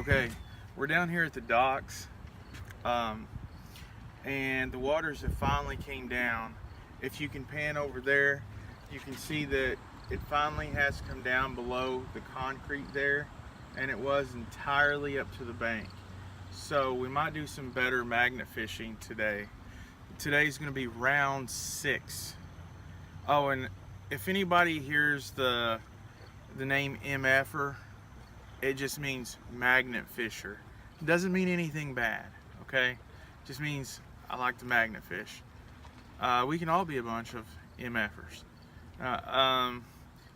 Okay, we're down here at the docks, and the waters have finally came down. If you can pan over there, you can see that it finally has come down below the concrete there, and it was entirely up to the bank. So we might do some better magnet fishing today. Today's going to be round 6. Oh, and if anybody hears the name MFer, it just means magnet fisher. It doesn't mean anything bad, okay? It just means I like to magnet fish. We can all be a bunch of MFers.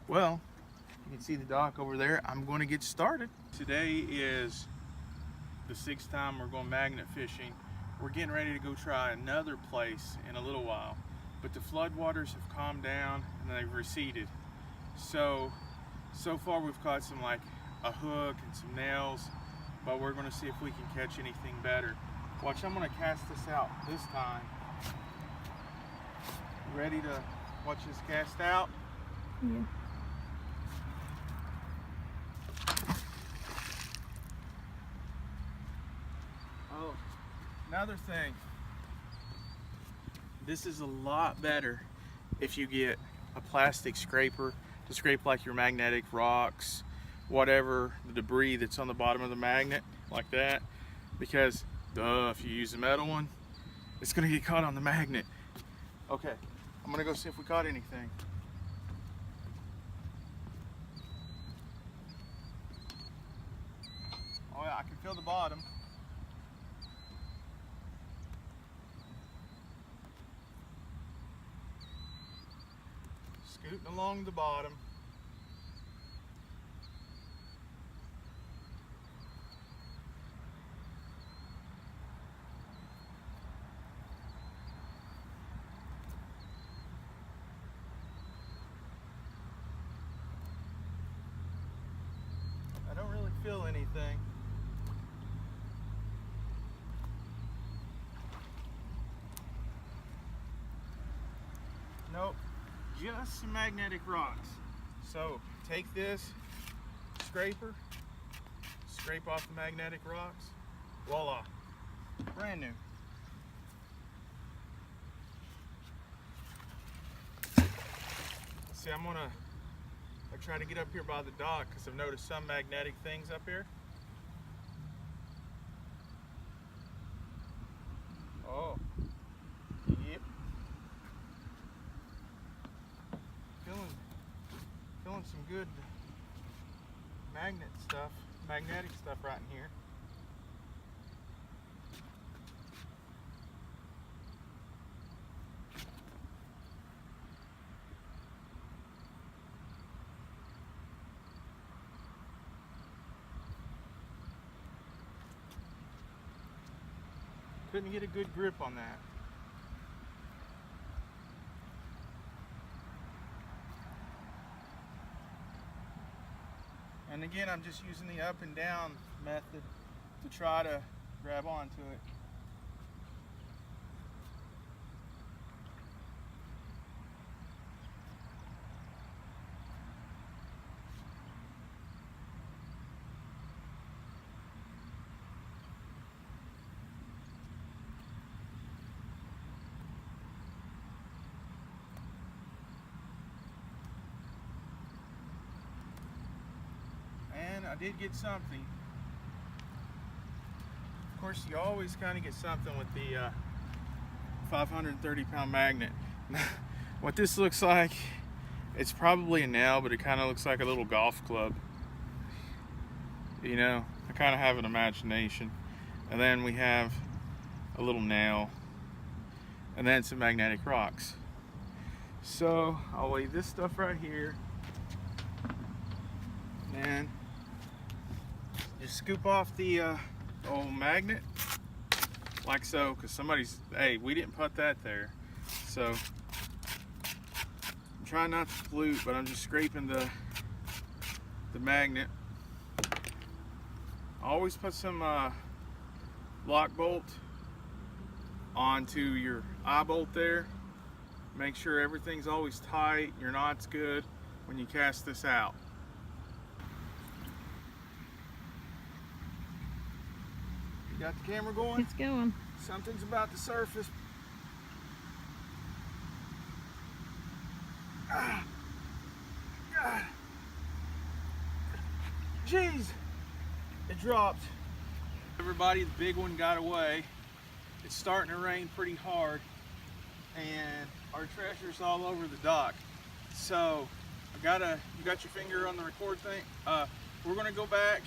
Well, you can see the dock over there. I'm going to get started. Today is the 6th time we're going magnet fishing. We're getting ready to go try another place in a little while, but the floodwaters have calmed down and they've receded. So far we've caught some, like a hook and some nails, but we're going to see if we can catch anything better. Watch, I'm going to cast this out this time. Ready to watch this cast out? Yeah. Oh, another thing. This is a lot better if you get a plastic scraper to scrape like your magnetic rocks, whatever, the debris that's on the bottom of the magnet, like that, because if you use a metal one, it's gonna get caught on the magnet. Okay, I'm gonna go see if we caught anything. Oh yeah, I can feel the bottom. Scooting along the bottom. I don't really feel anything. Nope, just some magnetic rocks. So take this scraper, scrape off the magnetic rocks, voila, brand new. See, I try to get up here by the dock because I've noticed some magnetic things up here. Oh, yep. Feeling some good magnetic stuff right in here. Couldn't get a good grip on that. And again, I'm just using the up and down method to try to grab onto it. I did get something. Of course, you always kind of get something with the 530-pound magnet. What this looks like, it's probably a nail, but it kind of looks like a little golf club. You know, I kind of have an imagination. And then we have a little nail, and then some magnetic rocks. So I'll lay this stuff right here, and just scoop off the old magnet like so, because hey, we didn't put that there. So I'm trying not to pollute, but I'm just scraping the magnet. Always put some lock bolt onto your eye bolt there. Make sure everything's always tight, your knot's good when you cast this out. You got the camera going? It's going. Something's about to surface. Jeez, it dropped. Everybody, the big one got away. It's starting to rain pretty hard, and our treasure's all over the dock. So, you got your finger on the record thing? We're gonna go back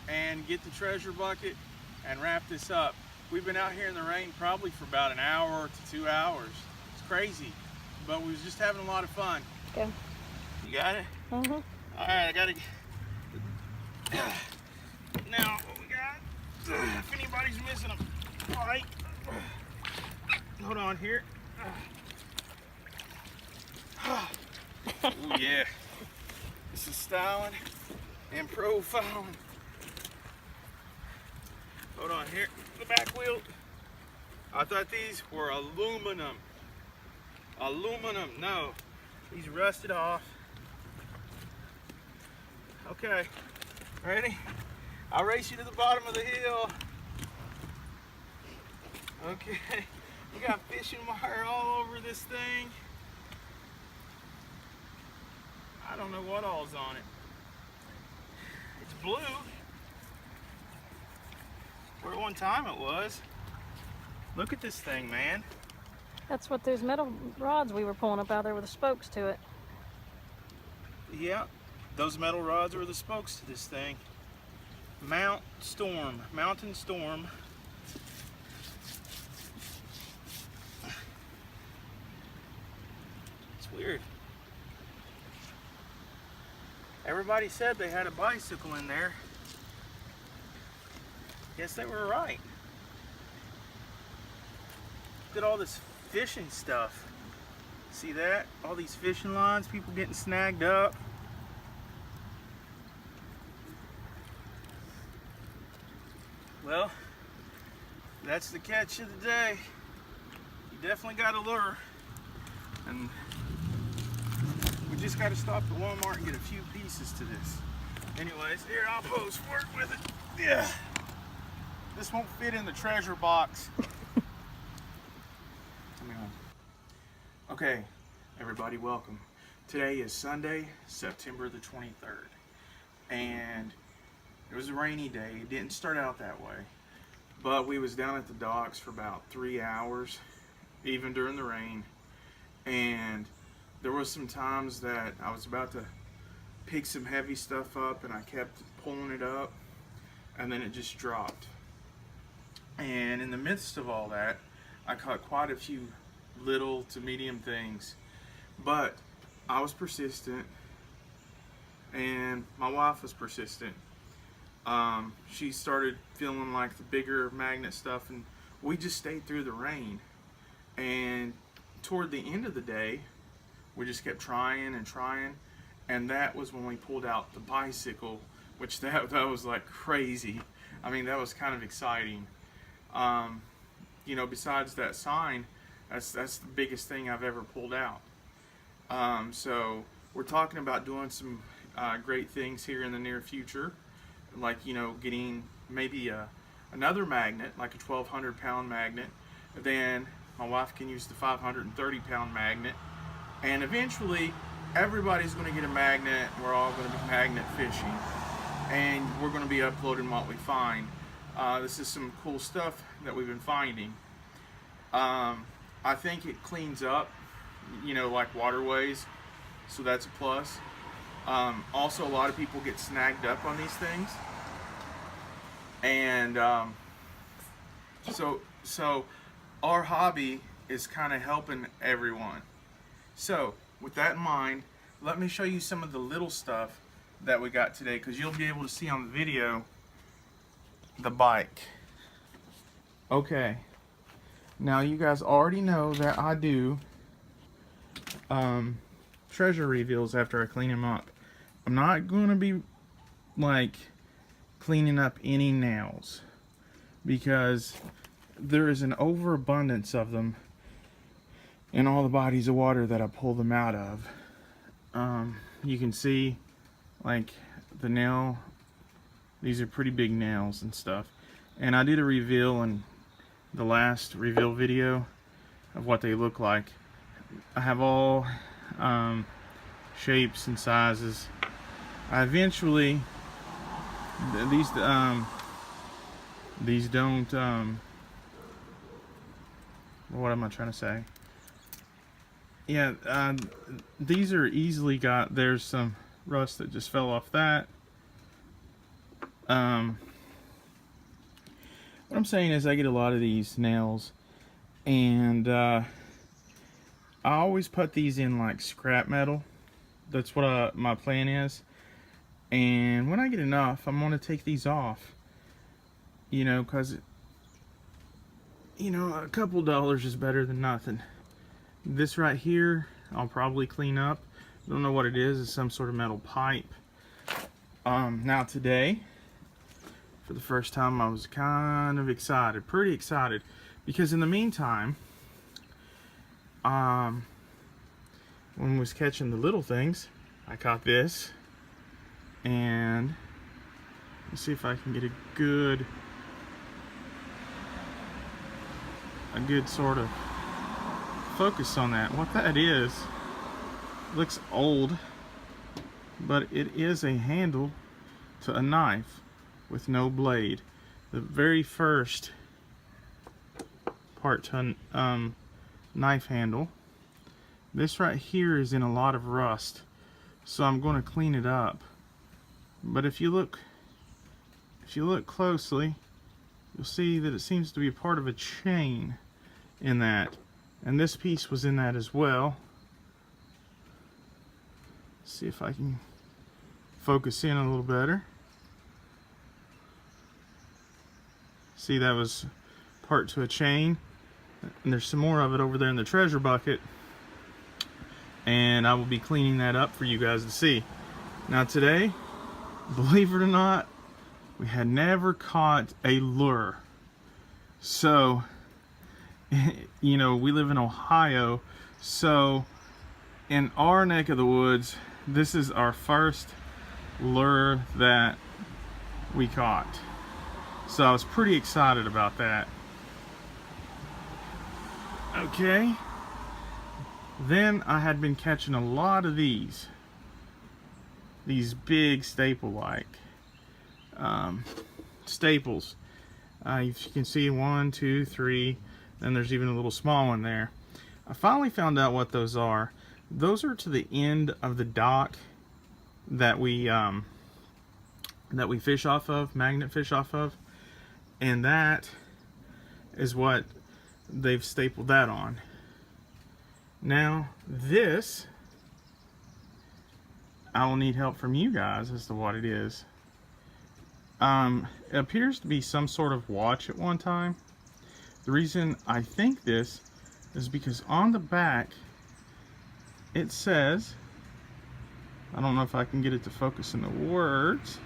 and get the treasure bucket and wrap this up. We've been out here in the rain probably for about an hour to 2 hours. It's crazy, but we was just having a lot of fun. Okay. You got it? Mm-hmm. All right, I gotta. Now, what we got? If anybody's missing a pipe, hold on here. Oh yeah, this is styling and profiling. Hold on here, the back wheel. I thought these were aluminum. Aluminum, no. These rusted off. Okay, ready? I'll race you to the bottom of the hill. Okay, we got fishing wire all over this thing. I don't know what all's on it. It's blue. Or at one time it was. Look at this thing, man. That's what those metal rods we were pulling up out there with the spokes to it. Yeah, those metal rods are the spokes to this thing. Mountain Storm. It's weird. Everybody said they had a bicycle in there. Guess they were right. Look at all this fishing stuff. See that? All these fishing lines, people getting snagged up. Well, that's the catch of the day. You definitely got a lure. And we just got to stop at Walmart and get a few pieces to this. Anyways, here, I'll post work with it. Yeah. This won't fit in the treasure box. Okay, everybody, welcome. Today is Sunday, September the 23rd. And it was a rainy day. It didn't start out that way. But we was down at the docks for about 3 hours, even during the rain. And there was some times that I was about to pick some heavy stuff up and I kept pulling it up and then it just dropped. And in the midst of all that, I caught quite a few little to medium things, but I was persistent and my wife was persistent. She started feeling like the bigger magnet stuff, and we just stayed through the rain. And toward the end of the day, we just kept trying and trying, and that was when we pulled out the bicycle, which that was like crazy. I mean, that was kind of exciting. You know, besides that sign, that's the biggest thing I've ever pulled out. So we're talking about doing some great things here in the near future, like, you know, getting maybe another magnet, like a 1,200 pound magnet. Then my wife can use the 530 pound magnet, and eventually everybody's going to get a magnet. We're all going to be magnet fishing, and we're going to be uploading what we find. This is some cool stuff that we've been finding. I think it cleans up, you know, like waterways, so that's a plus. Also, a lot of people get snagged up on these things, and so our hobby is kind of helping everyone. So with that in mind, let me show you some of the little stuff that we got today, because you'll be able to see on the video the bike. Okay, now you guys already know that I do treasure reveals after I clean them up. I'm not going to be like cleaning up any nails, because there is an overabundance of them in all the bodies of water that I pull them out of. You can see like the nail, these are pretty big nails and stuff. And I did a reveal in the last reveal video of what they look like. I have all shapes and sizes. I eventually these don't what am I trying to say? Yeah, these are easily got. There's some rust that just fell off that. What I'm saying is I get a lot of these nails, and I always put these in like scrap metal. That's what my plan is. And when I get enough, I'm gonna take these off. You know, cause you know, a couple dollars is better than nothing. This right here, I'll probably clean up. Don't know what it is. It's some sort of metal pipe. Now today, for the first time, I was kind of excited, pretty excited, because in the meantime, when I was catching the little things, I caught this, and let's see if I can get a good sort of focus on that. What that is, looks old, but it is a handle to a knife with no blade. The very first part to knife handle. This right here is in a lot of rust, so I'm going to clean it up. But if you look closely, you'll see that it seems to be a part of a chain in that, and this piece was in that as well. Let's see if I can focus in a little better. See, that was part to a chain, and there's some more of it over there in the treasure bucket, and I will be cleaning that up for you guys to see. Now today, believe it or not, we had never caught a lure. So, you know, we live in Ohio, so in our neck of the woods, this is our first lure that we caught. So I was pretty excited about that. Okay. Then I had been catching a lot of these big staple-like staples. You can see 1, 2, 3, then there's even a little small one there. I finally found out what those are. Those are to the end of the dock that we fish off of, magnet fish off of, and that is what they've stapled that on. Now this, I will need help from you guys as to what it is. It appears to be some sort of watch at one time. The reason I think this is because on the back it says, I don't know if I can get it to focus in the words.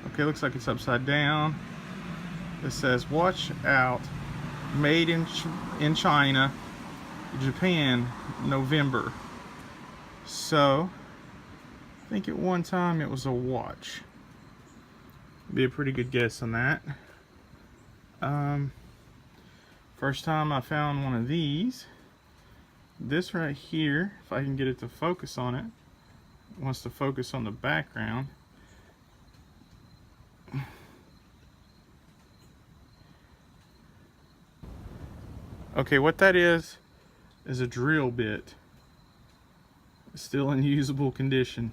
Okay, looks like it's upside down. It says, watch out, made in China, Japan, November. So I think at one time it was a watch. Be a pretty good guess on that. First time I found one of these. This right here, if I can get it to focus on it, wants to focus on the background. Okay, what that is a drill bit. It's still in usable condition.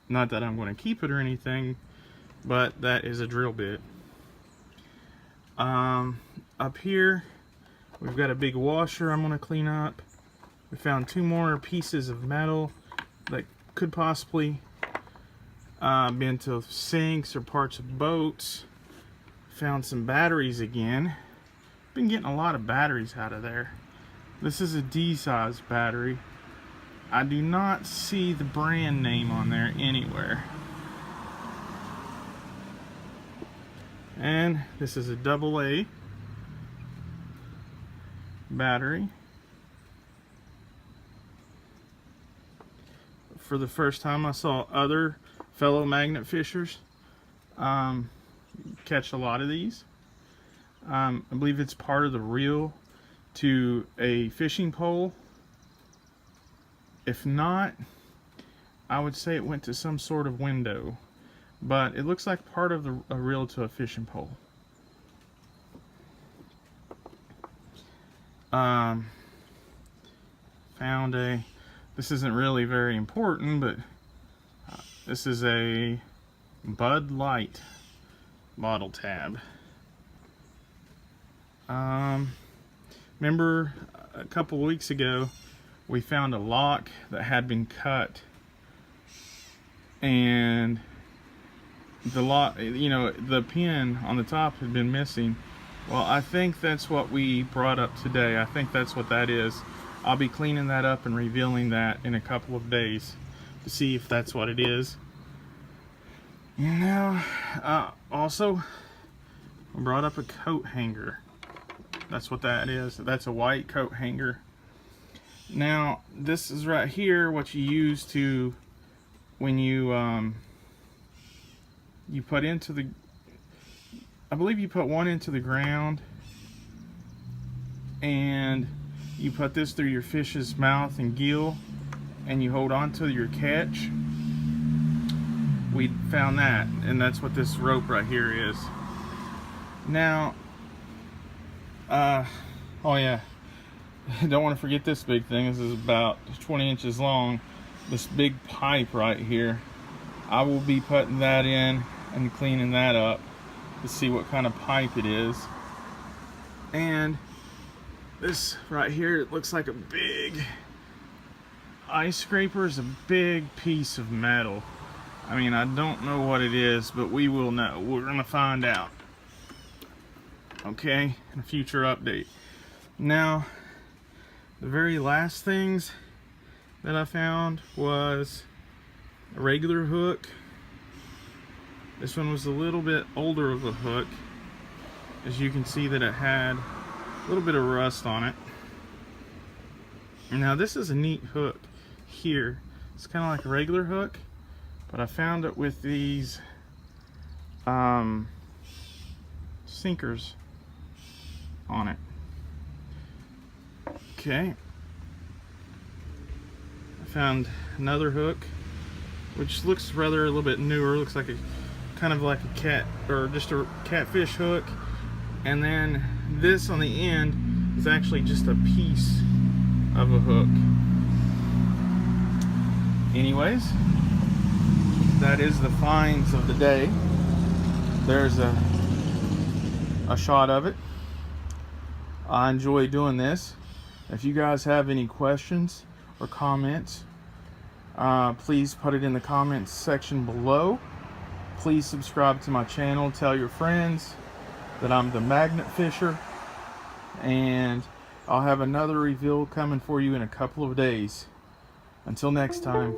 Not that I'm going to keep it or anything, but that is a drill bit. Up here, we've got a big washer I'm going to clean up. We found 2 more pieces of metal that could possibly been to sinks or parts of boats. Found some batteries again. Been getting a lot of batteries out of there. This is a D-size battery. I do not see the brand name on there anywhere. And this is a AA battery. For the first time I saw other fellow magnet fishers catch a lot of these. I believe it's part of the reel to a fishing pole. If not, I would say it went to some sort of window, but it looks like part of a reel to a fishing pole. Found a, this isn't really very important, but this is a Bud Light bottle tab. Remember a couple weeks ago we found a lock that had been cut, and the lock, you know, the pin on the top had been missing. Well, I think that's what we brought up today. I think that's what that is. I'll be cleaning that up and revealing that in a couple of days to see if that's what it is. Now, also, I brought up a coat hanger. That's what that is. That's a white coat hanger. Now, this is right here what you use to, when you put into the, I believe you put one into the ground, and you put this through your fish's mouth and gill, and you hold on to your catch. We found that, and that's what this rope right here is. Now, oh yeah, don't want to forget this big thing. This is about 20 inches long. This big pipe right here. I will be putting that in and cleaning that up to see what kind of pipe it is. And this right here, it looks like a big ice scraper. Is a big piece of metal. I mean, I don't know what it is, but we will know. We're gonna find out, okay, in a future update. Now, the very last things that I found was a regular hook. This one was a little bit older of a hook. As you can see that it had a little bit of rust on it. Now this is a neat hook here. It's kind of like a regular hook, but I found it with these sinkers on it. Okay. I found another hook, which looks rather a little bit newer. Looks like a kind of like a cat, or just a catfish hook. And then this on the end is actually just a piece of a hook. Anyways, that is the finds of the day. There's a shot of it. I enjoy doing this. If you guys have any questions or comments, please put it in the comments section below. Please subscribe to my channel. Tell your friends that I'm the Magnet Fisher, and I'll have another reveal coming for you in a couple of days. Until next time.